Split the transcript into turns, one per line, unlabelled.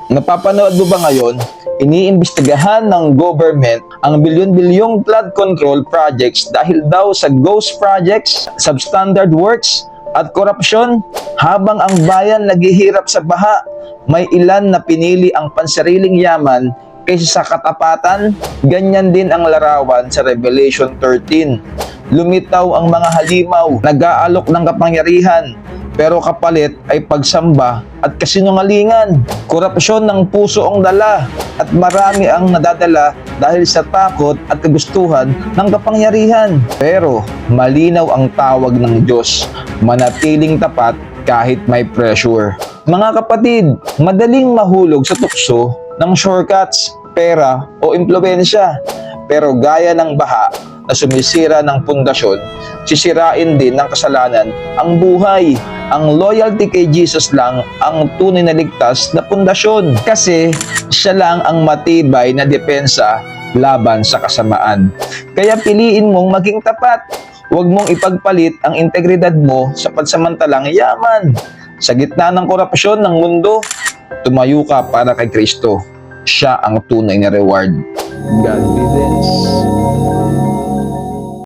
Napapanood mo ba ngayon? Iniimbestigahan ng government ang bilyon-bilyong flood control projects dahil daw sa ghost projects, substandard works, at korupsyon. Habang ang bayan naghihirap sa baha, may ilan na pinili ang pansariling yaman kaysa sa katapatan. Ganyan din ang larawan sa Revelation 13. Lumitaw ang mga halimaw, nag-aalok ng kapangyarihan, pero kapalit ay pagsamba at kasinungalingan. Korupsyon ng puso ang dala at marami ang nadadala dahil sa takot at kagustuhan ng kapangyarihan. Pero malinaw ang tawag ng Diyos, manatiling tapat kahit may pressure. Mga kapatid, madaling mahulog sa tukso ng shortcuts, pera o impluwensya. Pero gaya ng baha na sumisira ng pundasyon, sisirain din ng kasalanan ang buhay. Ang loyalty kay Jesus lang ang tunay na ligtas na pundasyon, kasi siya lang ang matibay na depensa laban sa kasamaan. Kaya piliin mong maging tapat. Huwag mong ipagpalit ang integridad mo sa pansamantalang yaman. Sa gitna ng korupsyon ng mundo, tumayo ka para kay Kristo. Siya ang tunay na reward. God bless.